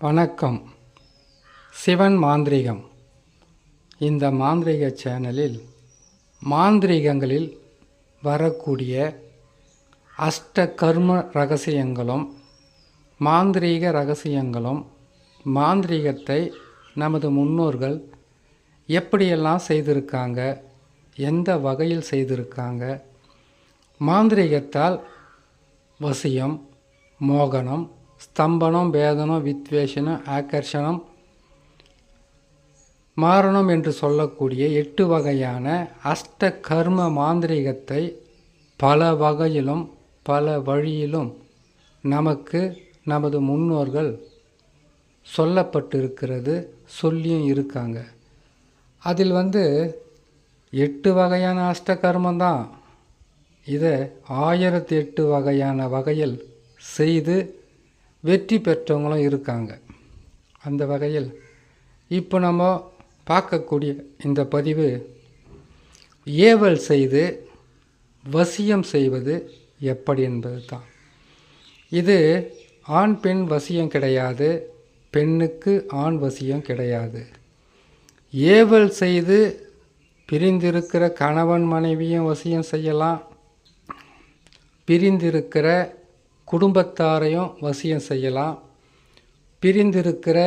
வணக்கம். சிவன் மாந்திரீகம். இந்த மாந்திரீக சேனலில் மாந்திரீகங்களில் வரக்கூடிய அஷ்ட கர்ம ரகசியங்களும் மாந்திரீக ரகசியங்களும் மாந்திரீகத்தை நமது முன்னோர்கள் எப்படியெல்லாம் செய்திருக்காங்க, எந்த வகையில் செய்திருக்காங்க, மாந்திரீகத்தால் வசியம், மோகனம், ஸ்தம்பனம், பேதனம், வித்வேஷனம், ஆகர்ஷணம், மாரணம் என்று சொல்லக்கூடிய 8 வகையான அஷ்ட கர்ம மாந்திரீகத்தை பல வகையிலும் பல வழியிலும் நமக்கு நமது முன்னோர்கள் சொல்லப்பட்டிருக்கிறது, சொல்லியும் இருக்காங்க. அதில் 8 வகையான அஷ்ட கர்மந்தான். இதை 1008 வகையான வகையில் செய்து வெற்றி பெற்றவங்களும் இருக்காங்க. அந்த வகையில் இப்போ நம்ம பார்க்கக்கூடிய இந்த பதிவு ஏவல் செய்து வசியம் செய்வது எப்படி என்பது தான். இது ஆண் பெண் வசியம் கிடையாது, பெண்ணுக்கு ஆண் வசியம் கிடையாது. ஏவல் செய்து பிரிந்திருக்கிற கணவன் மனைவியும் வசியம் செய்யலாம், பிரிந்திருக்கிற குடும்பத்தாரையும் வசியம் செய்யலாம், பிரிந்திருக்கிற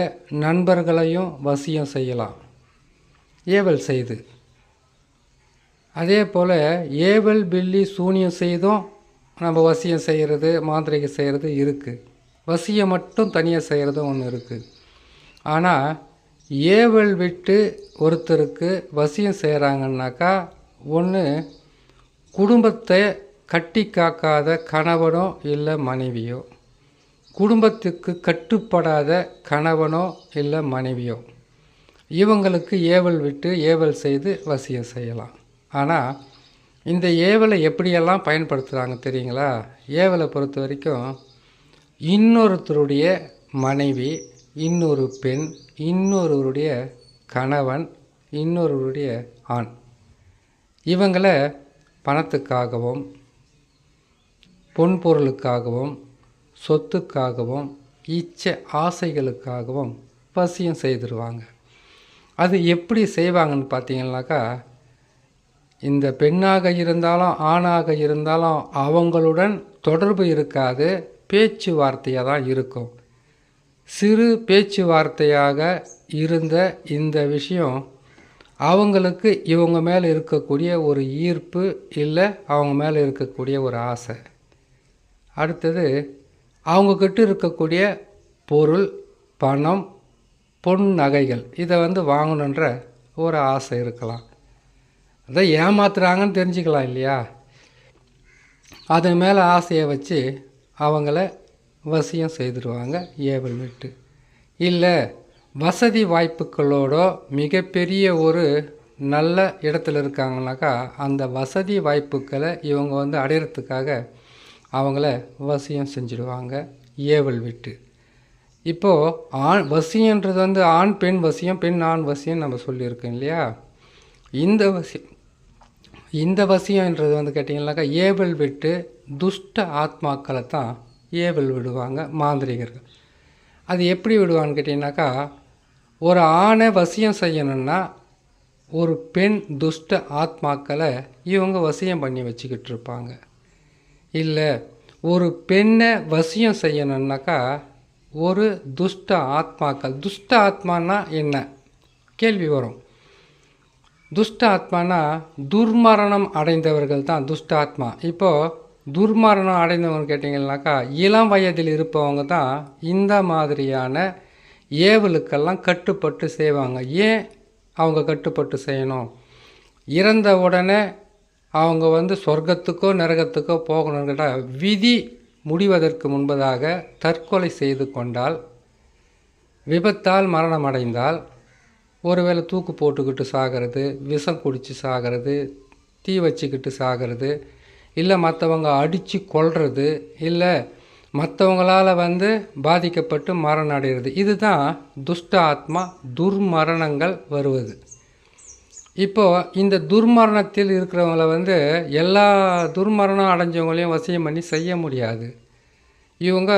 நண்பர்களையும் வசியம் செய்யலாம் ஏவல் செய்து. அதே போல் ஏவல் பில்லி சூனியம் செய்தும் நம்ம வசியம் செய்கிறது, மாந்திரிகம் செய்கிறது இருக்குது. வசியம் மட்டும் தனியாக செய்கிறதும் ஒன்று இருக்குது. ஆனால் ஏவல் விட்டு ஒருத்தருக்கு வசியம் செய்கிறாங்கன்னாக்கா, ஒன்று குடும்பத்தை கட்டி காக்காத கணவனோ இல்லை மனைவியோ, குடும்பத்துக்கு கட்டுப்படாத கணவனோ இல்லை மனைவியோ, இவங்களுக்கு ஏவல் விட்டு ஏவல் செய்து வசியம் செய்யலாம். ஆனால் இந்த ஏவலை எப்படியெல்லாம் பயன்படுத்துகிறாங்க தெரியுங்களா? ஏவலை பொறுத்த வரைக்கும் இன்னொருத்தருடைய மனைவி, இன்னொரு பெண், இன்னொருவருடைய கணவன், இன்னொருவருடைய ஆண், இவங்களை பணத்துக்காகவும் பொன்பொருளுக்காகவும் சொத்துக்காகவும் இச்சை ஆசைகளுக்காகவும் வசியம் செய்திருவாங்க. அது எப்படி செய்வாங்கன்னு பார்த்தீங்கன்னாக்கா, இந்த பெண்ணாக இருந்தாலும் ஆணாக இருந்தாலும் அவங்களுடன் தொடர்பு இருக்காது, பேச்சுவார்த்தையாக தான் இருக்கும். சிறு பேச்சுவார்த்தையாக இருந்த இந்த விஷயம் அவங்களுக்கு இவங்க மேலே இருக்கக்கூடிய ஒரு ஈர்ப்பு இல்லை அவங்க மேலே இருக்கக்கூடிய ஒரு ஆசை. அடுத்தது அவங்கக்கிட்ட இருக்கக்கூடிய பொருள், பணம், பொன் நகைகள், இதை வாங்கணுன்ற ஒரு ஆசை இருக்கலாம். அதை ஏமாத்துறாங்கன்னு தெரிஞ்சுக்கலாம் இல்லையா? அதன் மேலே ஆசையை வச்சு அவங்கள வசியம் செய்துடுவாங்க ஏவல் விட்டு. இல்லை வசதி வாய்ப்புகளோட மிகப்பெரிய ஒரு நல்ல இடத்துல இருக்காங்கனாக்கா, அந்த வசதி வாய்ப்புகளை இவங்க அடையிறதுக்காக அவங்கள வசியம் செஞ்சுடுவாங்க ஏவல் விட்டு. இப்போது வசியன்றது ஆண் பெண் வசியம், பெண் ஆண் வசியம் நம்ம சொல்லியிருக்கோம் இல்லையா? இந்த வசியன்றது கேட்டிங்கனாக்கா, ஏவல் விட்டு துஷ்ட ஆத்மாக்களை தான் ஏவல் விடுவாங்க மாந்திரிகர்கள். அது எப்படி விடுவான்னு கேட்டிங்கனாக்கா, ஒரு ஆணை வசியம் செய்யணுன்னா ஒரு பெண் துஷ்ட ஆத்மாக்களை இவங்க வசியம் பண்ணி வச்சுக்கிட்டு இருப்பாங்க. இல்லை ஒரு பெண்ணை வசியம் செய்யணுன்னாக்கா ஒரு துஷ்ட ஆத்மாக்கள், துஷ்ட ஆத்மானா என்ன கேள்வி வரும். துஷ்ட ஆத்மானா துர்மரணம் அடைந்தவர்கள் தான் துஷ்ட ஆத்மா. இப்போது துர்மரணம் அடைந்தவங்க கேட்டிங்கன்னாக்கா, இளம் வயதில் இருப்பவங்க தான் இந்த மாதிரியான ஏவலுக்கெல்லாம் கட்டுப்பட்டு செய்வாங்க. ஏன் அவங்க கட்டுப்பட்டு செய்யணும்? இறந்த உடனே அவங்க சொர்க்கத்துக்கோ நரகத்துக்கோ போகணுங்கிற விதி முடிவதற்கு முன்பதாக தற்கொலை செய்து கொண்டால், விபத்தால் மரணம் அடைந்தால், ஒருவேளை தூக்கு போட்டுக்கிட்டு சாகிறது, விஷம் குடித்து சாகிறது, தீ வச்சுக்கிட்டு சாகிறது, இல்லை மற்றவங்க அடித்து கொல்றது, இல்லை மற்றவங்களால் பாதிக்கப்பட்டு மரணம் அடைகிறது, இதுதான் துஷ்ட ஆத்மா துர்மரணங்கள் வருவது. இப்போது இந்த துர்மரணத்தில் இருக்கிறவங்கள எல்லா துர்மரணம் அடைஞ்சவங்களையும் வசியம் பண்ணி செய்ய முடியாது. இவங்க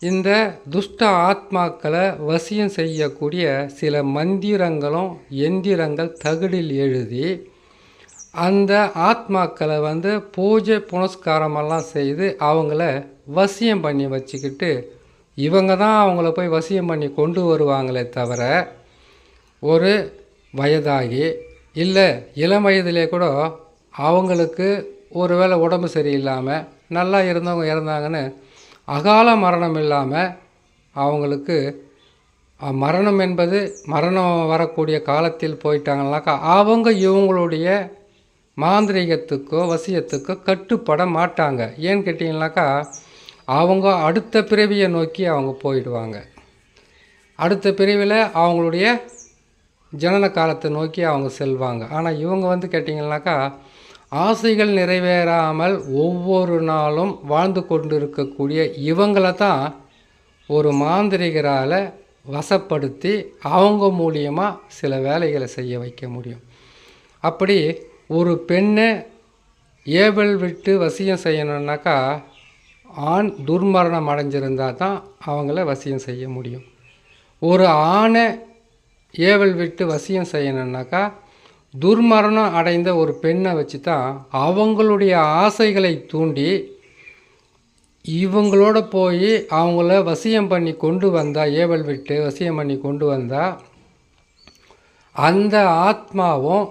இந்த துஷ்ட ஆத்மாக்களை வசியம் செய்யக்கூடிய சில மந்திரங்களும் எந்திரங்கள் தகடில் எழுதி அந்த ஆத்மாக்களை பூஜை புனஸ்காரமெல்லாம் செய்து அவங்கள வசியம் பண்ணி வச்சுக்கிட்டு இவங்க தான் அவங்கள போய் வசியம் பண்ணி கொண்டு வருவாங்களே தவிர ஒரு வயதாகி இல்லை இளம் வயதிலே கூட அவங்களுக்கு ஒருவேளை உடம்பு சரியில்லாமல் நல்லா இருந்தவங்க இறந்தாங்கன்னு அகால மரணம் இல்லாமல் அவங்களுக்கு மரணம் என்பது மரணம் வரக்கூடிய காலத்தில் போயிட்டாங்கனாக்கா அவங்க இவங்களுடைய மாந்திரிகத்துக்கோ வசியத்துக்கோ கட்டுப்பட மாட்டாங்க. ஏன்னு கேட்டிங்கனாக்கா அவங்க அடுத்த பிறவியை நோக்கி அவங்க போயிடுவாங்க. அடுத்த பிறவியில் அவங்களுடைய ஜனன காலத்தை நோக்கி அவங்க செல்வாங்க. ஆனால் இவங்க கேட்டிங்கனாக்கா ஆசைகள் நிறைவேறாமல் ஒவ்வொரு நாளும் வாழ்ந்து கொண்டு இருக்கக்கூடிய இவங்களை தான் ஒரு மாந்திரிகரால் வசப்படுத்தி அவங்க மூலியமாக சில வேலைகளை செய்ய வைக்க முடியும். அப்படி ஒரு பெண்ணை ஏவல் விட்டு வசியம் செய்யணுன்னாக்கா ஆண் துர்மரணம் அடைஞ்சிருந்தால் தான் அவங்கள வசியம் செய்ய முடியும். ஒரு ஆணை ஏவல் விட்டு வசியம் செய்யணுன்னாக்கா துர்மரணம் அடைந்த ஒரு பெண்ணை வச்சு தான் அவங்களுடைய ஆசைகளை தூண்டி இவங்களோட போய் அவங்கள வசியம் பண்ணி கொண்டு வந்தால், ஏவல் விட்டு வசியம் பண்ணி கொண்டு வந்தால் அந்த ஆத்மாவும்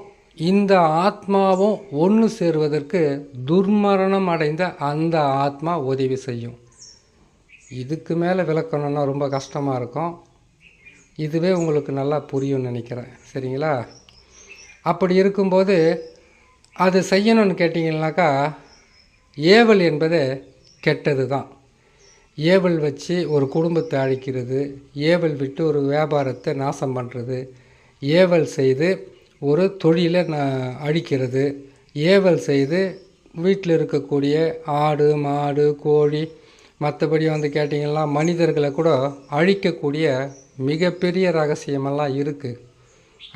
இந்த ஆத்மாவும் ஒன்று சேருவதற்கு துர்மரணம் அடைந்த அந்த ஆத்மா உதவி செய்யும். இதுக்கு மேலே விளக்கணுன்னா ரொம்ப கஷ்டமாக இருக்கும். இதுவே உங்களுக்கு நல்லா புரியும்னு நினைக்கிறேன். சரிங்களா? அப்படி இருக்கும்போது அது செய்யணும்னு கேட்டிங்கன்னாக்கா ஏவல் என்பது கெட்டது தான். ஏவல் வச்சு ஒரு குடும்பத்தை அழிக்கிறது, ஏவல் விட்டு ஒரு வியாபாரத்தை நாசம் பண்ணுறது, ஏவல் செய்து ஒரு தொழிலை அழிக்கிறது, ஏவல் செய்து வீட்டில் இருக்கக்கூடிய ஆடு மாடு கோழி மற்றபடி கேட்டிங்கன்னா மனிதர்களை கூட அழிக்கக்கூடிய மிகப்பெரிய ரகசியமெல்லாம் இருக்குது.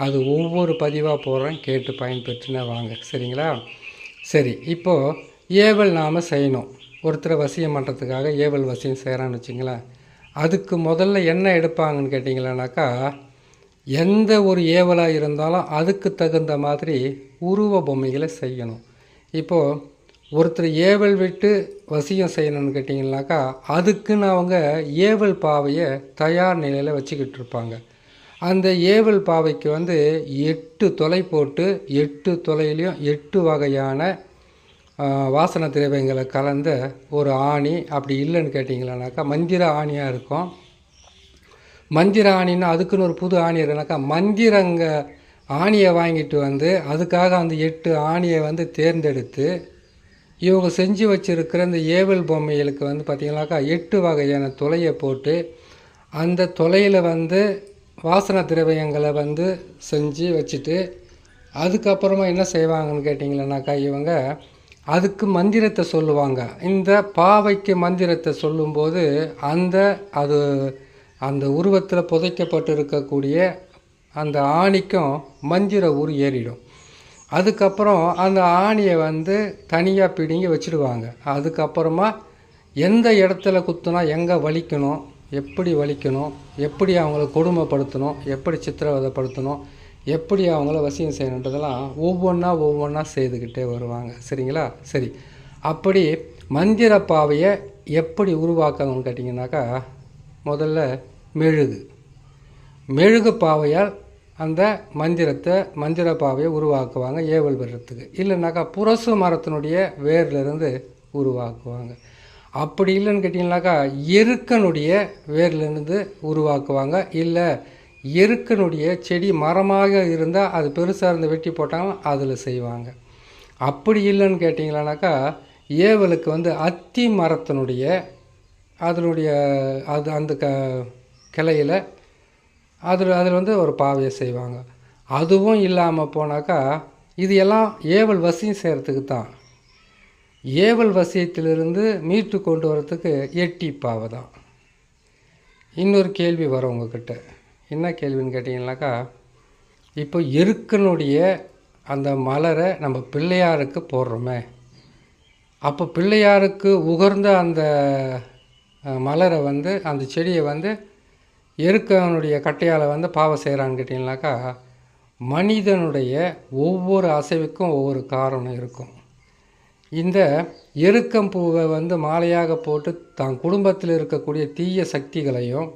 அது ஒவ்வொரு பதிவாக போடுறேன், கேட்டு பயன்பெற்றுனா வாங்க. சரிங்களா? சரி, இப்போது ஏவல் நாம் செய்யணும். ஒருத்தரை வசியம் பண்ணுறதுக்காக ஏவல் வசியம் செய்கிறான்னு வச்சிங்களேன். அதுக்கு முதல்ல என்ன எடுப்பாங்கன்னு கேட்டிங்களானாக்கா எந்த ஒரு ஏவலாக இருந்தாலும் அதுக்கு தகுந்த மாதிரி உருவ பொம்மைகளை செய்யணும். இப்போது ஒருத்தர் ஏவல் விட்டு வசியம் செய்யணும்னு கேட்டிங்கனாக்கா அதுக்குன்னு அவங்க ஏவல் பாவையை தயார் நிலையில் வச்சுக்கிட்டு இருப்பாங்க. அந்த ஏவல் பாவைக்கு 8 துளை போட்டு 8 துளையிலையும் 8 வகையான வாசனை திரவியங்களை கலந்த ஒரு ஆணி, அப்படி இல்லைன்னு கேட்டிங்களானாக்கா மந்திர ஆணியாக இருக்கும். மந்திர ஆணின்னா அதுக்குன்னு ஒரு புது ஆணி இருக்குனாக்கா மந்திரங்க ஆணியை வாங்கிட்டு அதுக்காக அந்த 8 ஆணியை தேர்ந்தெடுத்து இவங்க செஞ்சு வச்சுருக்கிற இந்த ஏவல் பொம்மைகளுக்கு பார்த்திங்கனாக்கா 8 வகையான துளையை போட்டு அந்த துளையில் வாசனை திரவியங்களை செஞ்சு வச்சுட்டு அதுக்கப்புறமா என்ன செய்வாங்கன்னு கேட்டிங்களானாக்கா இவங்க அதுக்கு மந்திரத்தை சொல்லுவாங்க. இந்த பாவைக்கு மந்திரத்தை சொல்லும்போது அந்த உருவத்தில் புதைக்கப்பட்டு இருக்கக்கூடிய அந்த ஆணிக்கும் மந்திர உரு ஏறிடும். அதுக்கப்புறம் அந்த ஆணியை தனியாக பிடுங்கி வச்சுடுவாங்க. அதுக்கப்புறமா எந்த இடத்துல குத்துனா எங்கே வலிக்கணும், எப்படி வலிக்கணும், எப்படி அவங்கள கொடுமைப்படுத்தணும், எப்படி சித்திரவதைப்படுத்தணும், எப்படி அவங்கள வசியம் செய்யணுன்றதெல்லாம் ஒவ்வொன்றா செய்துக்கிட்டே வருவாங்க. சரிங்களா? சரி, அப்படி மந்திர பாவையை எப்படி உருவாக்கணும்னு கேட்டிங்கனாக்கா முதல்ல மெழுகு பாவையால் அந்த மந்திர பாவையை உருவாக்குவாங்க ஏவல் வர்றதுக்கு. இல்லைனாக்கா புரசு மரத்தினுடைய வேர்லேருந்து உருவாக்குவாங்க. அப்படி இல்லைன்னு கேட்டிங்கனாக்கா எருக்கனுடைய வேர்லேருந்து உருவாக்குவாங்க. இல்லை எருக்கனுடைய செடி மரமாக இருந்தால் அது பெருசாக இருந்து வெட்டி போட்டாங்கன்னா அதில் செய்வாங்க. அப்படி இல்லைன்னு கேட்டிங்களானாக்கா ஏவலுக்கு அத்தி மரத்தினுடைய அதனுடைய அந்த கிளையில் அதில் ஒரு பாவையை செய்வாங்க. அதுவும் இல்லாமல் போனாக்கா இது எல்லாம் ஏவல் வசியம் செய்கிறதுக்கு தான். ஏவல் வசியத்திலிருந்து மீட்டு கொண்டு வரத்துக்கு எட்டி பாவை தான். இன்னொரு கேள்வி வரும் உங்ககிட்ட. என்ன கேள்வின்னு கேட்டிங்கனாக்கா இப்போ எருக்கனுடைய அந்த மலரை நம்ம பிள்ளையாருக்கு போடுறோமே, அப்போ பிள்ளையாருக்கு உகர்ந்த அந்த மலரை வந்து அந்த செடியை வந்து எருக்கனுடைய கட்டையால் வந்து பாவம் செய்கிறான்னு கேட்டிங்கனாக்கா, மனிதனுடைய ஒவ்வொரு அசைவுக்கும் ஒவ்வொரு காரணம் இருக்கும். இந்த எருக்கம்பூவை வந்து மாலையாக போட்டு தான் குடும்பத்தில் இருக்கக்கூடிய தீய சக்திகளையும்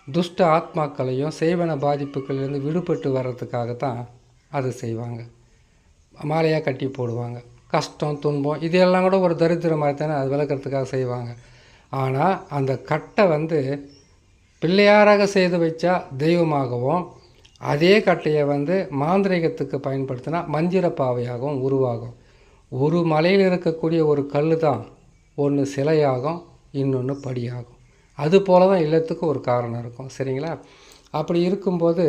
துஷ்ட ஆத்மாக்களையும் செய்வன பாதிப்புகளிலிருந்து விடுபட்டு வர்றதுக்காகத்தான் அது செய்வாங்க. மாலையாக கட்டி போடுவாங்க. கஷ்டம் துன்பம் இதெல்லாம் கூட ஒரு தரித்திரமாக தானே அது விளக்கிறதுக்காக செய்வாங்க. ஆனால் அந்த கட்டை வந்து பிள்ளையாராக செய்து வச்சா தெய்வமாகவும், அதே கட்டையை வந்து மாந்திரிகத்துக்கு பயன்படுத்தினா மந்திர பாவையாகவும் உருவாகும். ஒரு மலையில் இருக்கக்கூடிய ஒரு கல் தான் ஒன்று சிலையாகும், இன்னொன்று படியாகும். அது போல தான் இல்லத்துக்கு ஒரு காரணம் இருக்கும். சரிங்களா? அப்படி இருக்கும்போது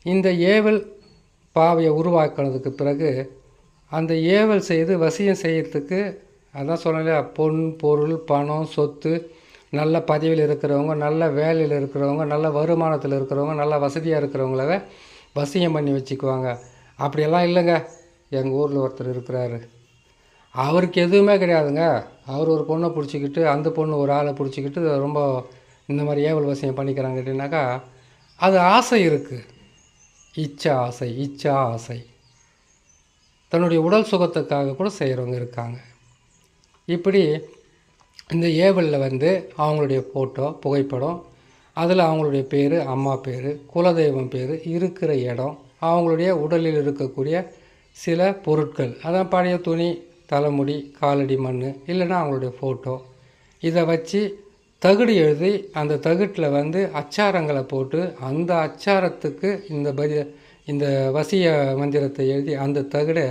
இந்த ஏவல் பாவையை உருவாக்கினதுக்கு பிறகு அந்த ஏவல் செய்து வசியம் செய்யறதுக்கு அதான் சொன்னேன், பொன் பொருள் பணம் சொத்து, நல்ல பதவியில் இருக்கிறவங்க, நல்ல வேலையில் இருக்கிறவங்க, நல்ல வருமானத்தில் இருக்கிறவங்க, நல்ல வசதியாக இருக்கிறவங்கள வசியம் பண்ணி வச்சுக்குவாங்க. அப்படியெல்லாம் இல்லைங்க. எங்கள் ஊரில் ஒருத்தர் இருக்கிறாரு, அவருக்கு எதுவுமே கிடையாதுங்க. அவர் ஒரு பொண்ணை பிடிச்சிக்கிட்டு, அந்த பொண்ணு ஒரு ஆளை பிடிச்சிக்கிட்டு ரொம்ப இந்த மாதிரி ஏவல் வசியம் பண்ணிக்கிறாங்க கேட்டிங்கனாக்கா, அது ஆசை இருக்குது. இச்சா ஆசை தன்னுடைய உடல் சுகத்துக்காக கூட செய்கிறவங்க இருக்காங்க. இப்படி இந்த ஏவலில் வந்து அவங்களுடைய ஃபோட்டோ புகைப்படம், அதில் அவங்களுடைய பேர், அம்மா பேர், குலதெய்வம் பேர், இருக்கிற இடம், அவங்களுடைய உடலில் இருக்கக்கூடிய சில பொருட்கள், அதான் பழைய துணி, தலைமுடி, காலடி மண், இல்லைன்னா அவங்களுடைய ஃபோட்டோ, இதை வச்சு தகுடு எழுதி அந்த தகுட்டில் வந்து அச்சாரங்களை போட்டு அந்த அச்சாரத்துக்கு இந்த வசிய மந்திரத்தை எழுதி அந்த தகுடை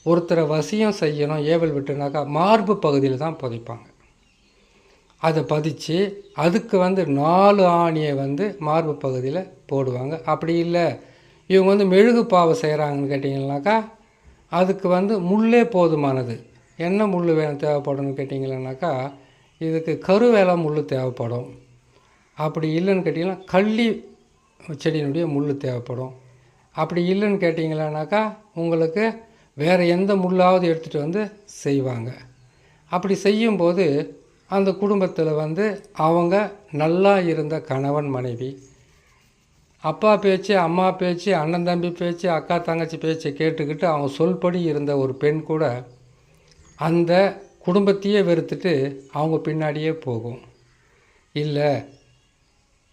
ஒருத்தரை வசியம் செய்யணும் ஏவல் விட்டுனாக்கா மார்பு பகுதியில் தான் புதைப்பாங்க. அதை பதிச்சு அதுக்கு வந்து 4 ஆணியை வந்து மார்பு பகுதியில் போடுவாங்க. அப்படி இல்லை இவங்க வந்து மெழுகு பாவை செய்கிறாங்கன்னு கேட்டிங்கன்னாக்கா, அதுக்கு வந்து முள்ளே போதுமானது. என்ன முள் வேணும் தேவைப்படணும்னு கேட்டிங்கன்னாக்கா, இதுக்கு கருவேல முள் தேவைப்படும். அப்படி இல்லைன்னு கேட்டிங்கன்னா கள்ளி செடியினுடைய முள் தேவைப்படும். அப்படி இல்லைன்னு கேட்டிங்களானாக்கா உங்களுக்கு வேறு எந்த முள்ளாவது எடுத்துகிட்டு வந்து செய்வாங்க. அப்படி செய்யும்போது அந்த குடும்பத்தில் வந்து அவங்க நல்லா இருந்த கணவன் மனைவி, அப்பா பேச்சு, அம்மா பேச்சு, அண்ணன் தம்பி பேச்சு, அக்கா தங்கச்சி பேச்சை கேட்டுக்கிட்டு அவங்க சொல்படி இருந்த ஒரு பெண் கூட அந்த குடும்பத்தையே வெறுத்துட்டு அவங்க பின்னாடியே போகும். இல்லை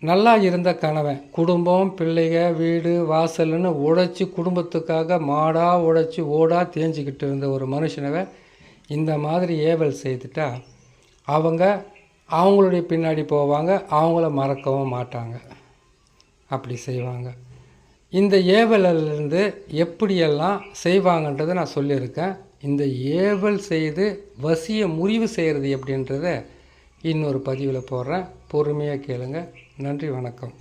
நல்லா இருந்த கணவன், குடும்பம் பிள்ளைங்க வீடு வாசல்னு உழைச்சி குடும்பத்துக்காக மாடாக உழைச்சி ஓடாக தேஞ்சிக்கிட்டு இருந்த ஒரு மனுஷனவை இந்த மாதிரி ஏவல் செய்துட்டா அவங்க அவங்களுடைய பின்னாடி போவாங்க, அவங்கள மறக்கவும் மாட்டாங்க. அப்படி செய்வாங்க. இந்த ஏவலிலிருந்து எப்படியெல்லாம் செய்வாங்கன்றதை நான் சொல்லியிருக்கேன். இந்த ஏவல் செய்து வசிய முறிவு செய்கிறது எப்படின்றத இன்னொரு பதிவில் போடுறேன். பொறுமையாக கேளுங்க. நன்றி, வணக்கம்.